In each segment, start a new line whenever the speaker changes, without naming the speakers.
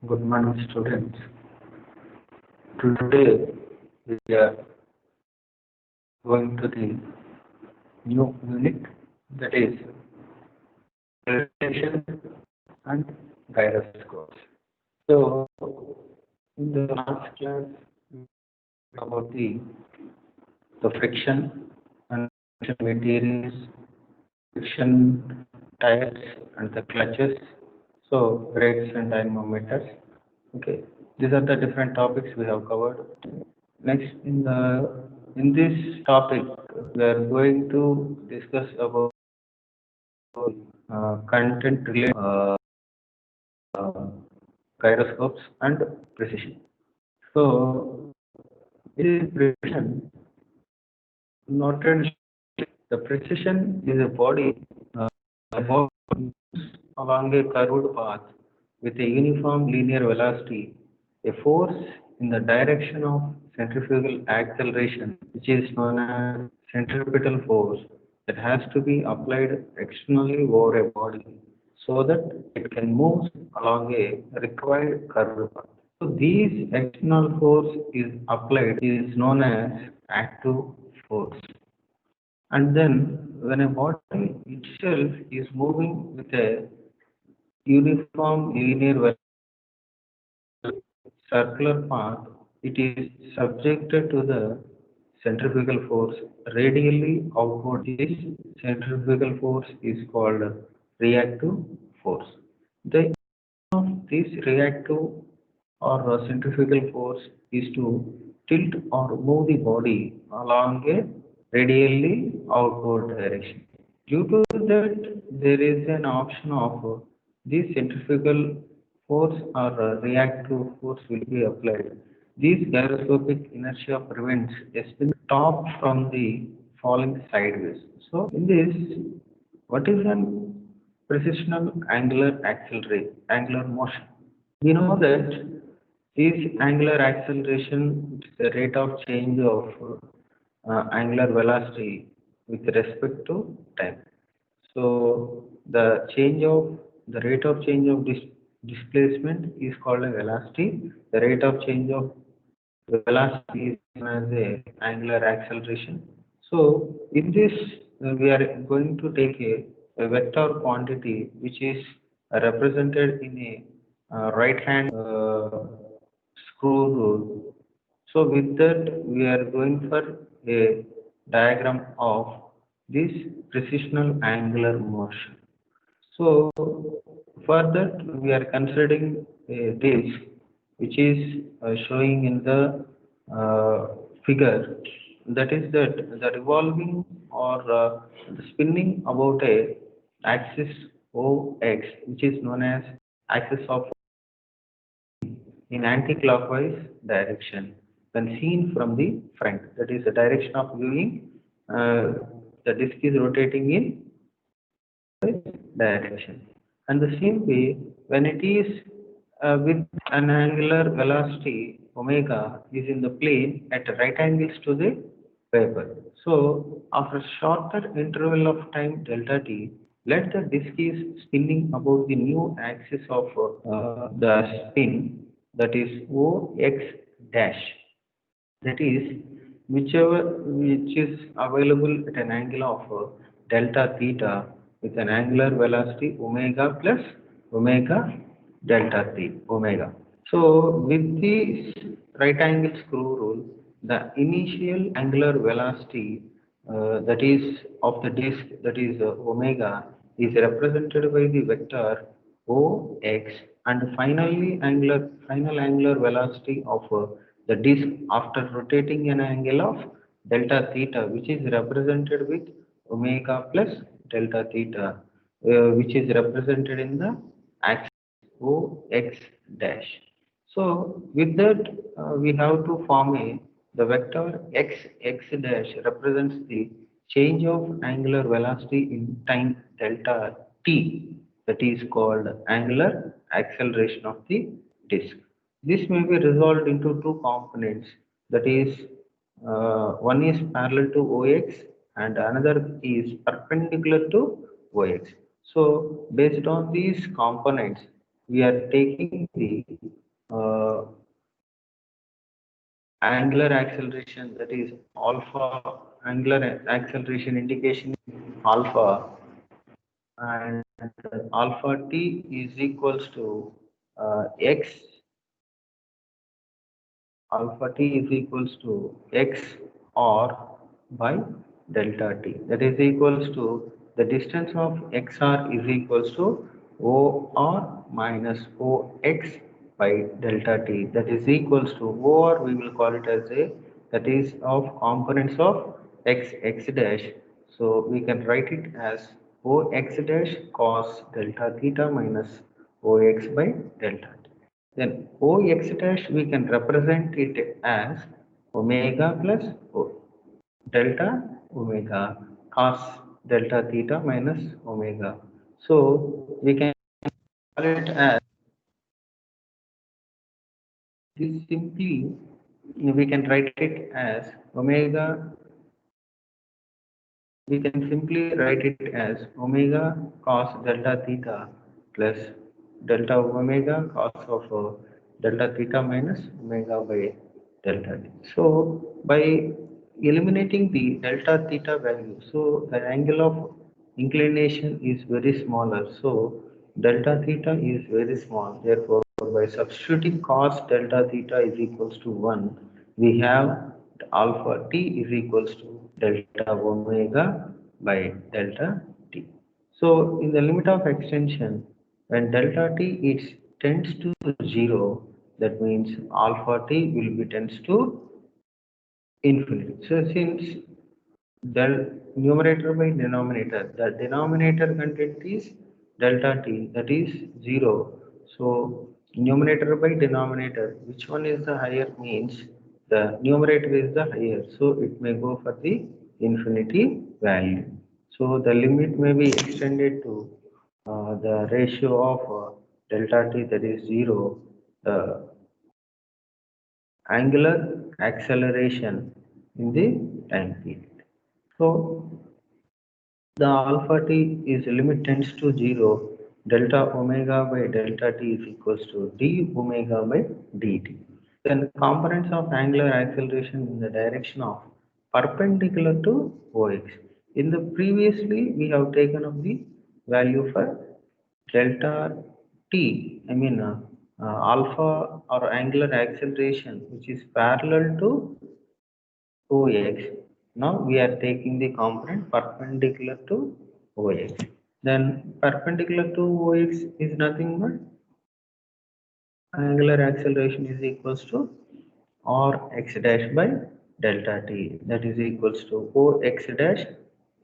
Good morning, students. Today we are going to the new unit, that is gravitation and gyroscopes. So, in the last class, we talked about the friction and friction materials, friction tires and the clutches. So, brakes and dynamometers. Okay, these are the different topics we have covered. Next, in this topic, we are going to discuss about content related uh, gyroscopes and precision. So, in precision, noted the precision is a body, a body moves along a curved path with a uniform linear velocity, a force in the direction of centrifugal acceleration, which is known as centripetal force, that has to be applied externally over a body so that it can move along a required curved path. So these external force is applied is known as active force. And then when a body itself is moving with a uniform linear circular path, it is subjected to the centrifugal force radially outward. This centrifugal force is called reactive force. The of this reactive or centrifugal force is to tilt or move the body along a radially outward direction. Due to that, there is an option of this centrifugal force or reactive force will be applied. This gyroscopic inertia prevents a spin top from the falling sideways. So, in this, what is an precessional angular motion? We know that this angular acceleration is the rate of change of angular velocity with respect to time. So the rate of change of displacement is called a velocity. The rate of change of velocity is known as a angular acceleration. So in this, we are going to take a vector quantity which is represented in a right hand screw rule. So with that, we are going for a diagram of this precisional angular motion. So for that, we are considering a disk which is showing in the figure. That is that the revolving or the spinning about a axis OX, which is known as axis of in anti-clockwise direction when seen from the front. That is the direction of viewing. The disk is rotating in direction. And the same way, when it is with an angular velocity omega is in the plane at right angles to the paper. So after a shorter interval of time delta t, let the disk is spinning about the new axis of the spin, that is OX dash, that is which is available at an angle of delta theta with an angular velocity omega plus omega delta t omega. So with this right angle screw rule, the initial angular velocity that is of the disk, that is omega, is represented by the vector OX, and final angular velocity of the disk after rotating an angle of delta theta, which is represented with omega plus delta theta, which is represented in the axis OX dash. So with that, we have to form a the vector x dash represents the change of angular velocity in time delta t, that is called angular acceleration of the disk. This may be resolved into two components, that is one is parallel to OX and another is perpendicular to OX. So based on these components, we are taking the angular acceleration, that is alpha, angular acceleration indication alpha, and alpha t is equals to x, alpha t is equals to x or by delta t, that is equals to the distance of xr is equals to or minus ox by delta t, that is equals to or we will call it as a, that is of components of x dash, so we can write it as ox dash cos delta theta minus ox by delta t. Then OX dash we can represent it as omega plus delta omega cos delta theta minus omega. So we can call it as this simply, we can write it as omega, we can simply write it as omega cos delta theta plus delta omega cos of delta theta minus omega by delta t. So by eliminating the delta theta value, so the angle of inclination is very smaller. So delta theta is very small. Therefore, by substituting cos delta theta is equals to 1, we have alpha t is equals to delta omega by delta t. So in the limit of extension, when delta t is tends to 0, that means alpha t will be tends to infinity. So since del numerator by denominator, the denominator content is delta t, that is 0. So numerator by denominator, which one is the higher means the numerator is the higher, so it may go for the infinity value. So the limit may be extended to the ratio of delta t, that is 0, the angular acceleration in the time period. So the alpha t is limit tends to 0, delta omega by delta t is equals to d omega by dt. Then components of angular acceleration in the direction of perpendicular to ox. In the previously we have taken up the value for delta t, I mean alpha or angular acceleration which is parallel to OX. Now we are taking the component perpendicular to OX. Then perpendicular to OX is nothing but angular acceleration is equals to or x dash by delta t, that is equals to ox dash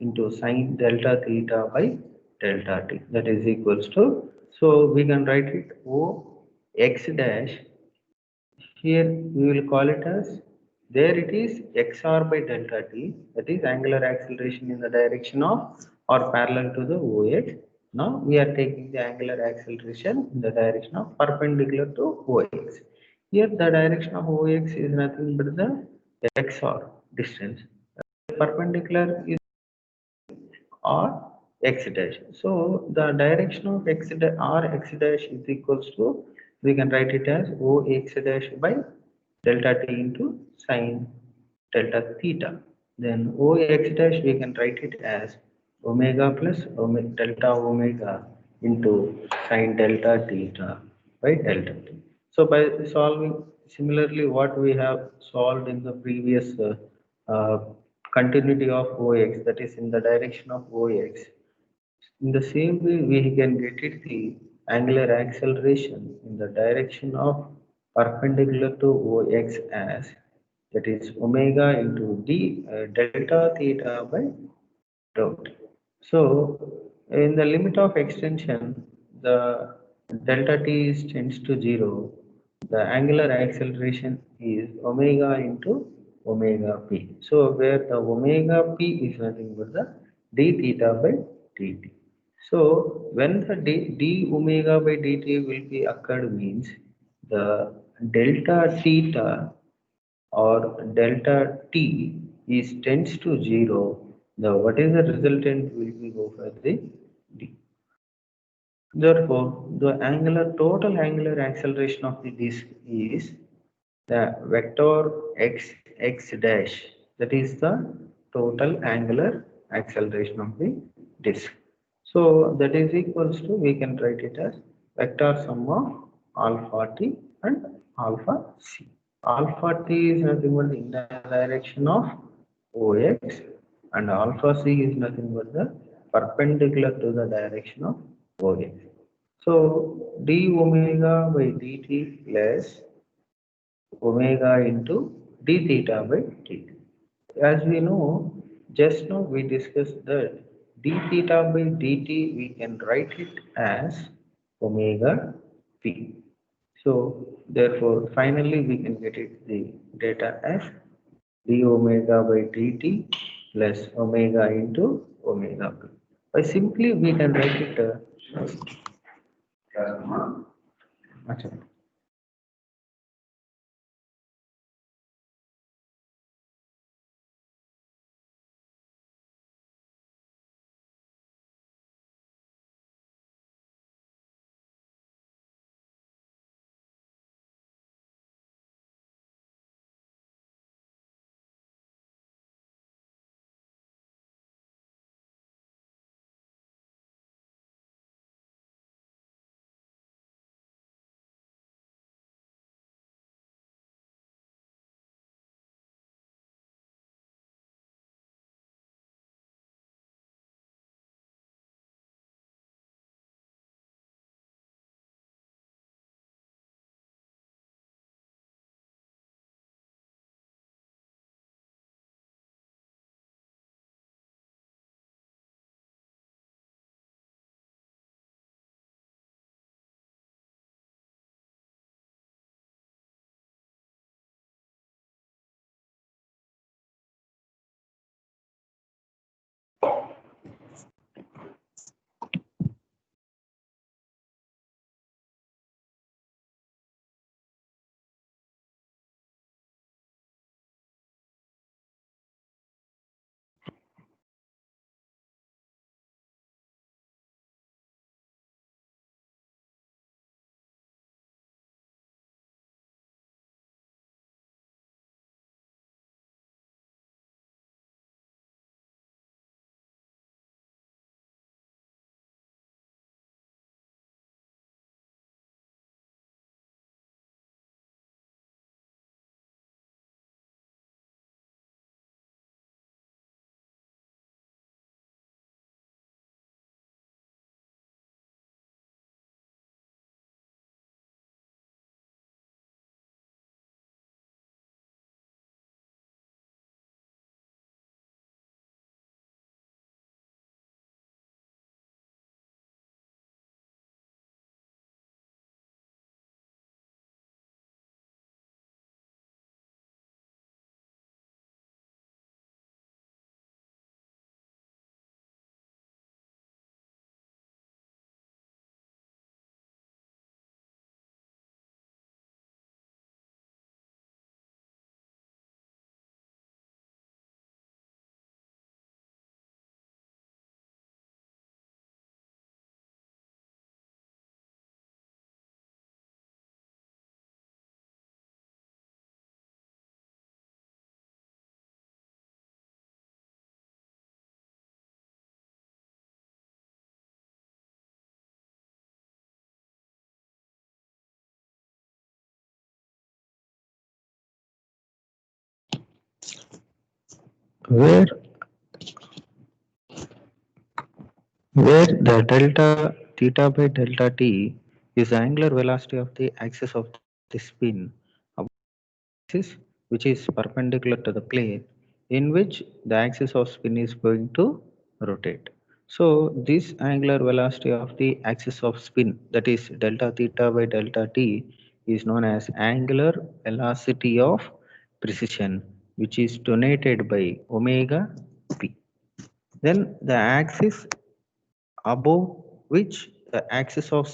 into sine delta theta by delta t, that is equals to, so we can write it o x dash, here we will call it as, there it is xr by delta t, that is angular acceleration in the direction of or parallel to the ox. Now we are taking the angular acceleration in the direction of perpendicular to ox. Here the direction of ox is nothing but the xr distance. Perpendicular is or x dash. So the direction of x dash or x dash is equals to, we can write it as O x dash by delta t into sine delta theta. Then O x dash we can write it as omega plus omega, delta omega into sine delta theta by delta t. So by solving similarly what we have solved in the previous uh, continuity of OX, that is in the direction of OX. In the same way, we can get it the angular acceleration in the direction of perpendicular to OX as, that is omega into d delta theta by dot. So in the limit of extension, the delta t is tends to 0. The angular acceleration is omega into omega p. So where the omega p is nothing but the d theta by dt. So when the d omega by dt will be occurred means the delta theta or delta t is tends to 0, the what is the resultant will be go for the d. Therefore, the total angular acceleration of the disk is the vector x dash. That is the total angular acceleration of the disk. So that is equals to, we can write it as vector sum of alpha t and alpha c. Alpha t is nothing but in the direction of ox, and alpha c is nothing but the perpendicular to the direction of ox. So d omega by dt plus omega into d theta by dt. As we know, just now we discussed that d theta by dt, we can write it as omega p. So therefore, finally we can get it the data as d omega by dt plus omega into omega p. By simply we can write it अच्छा, where where the delta theta by delta t is the angular velocity of the axis of the spin axis, which is perpendicular to the plane in which the axis of spin is going to rotate. So this angular velocity of the axis of spin, that is delta theta by delta t, is known as angular velocity of precision, which is denoted by omega p. Then the axis above which the axis of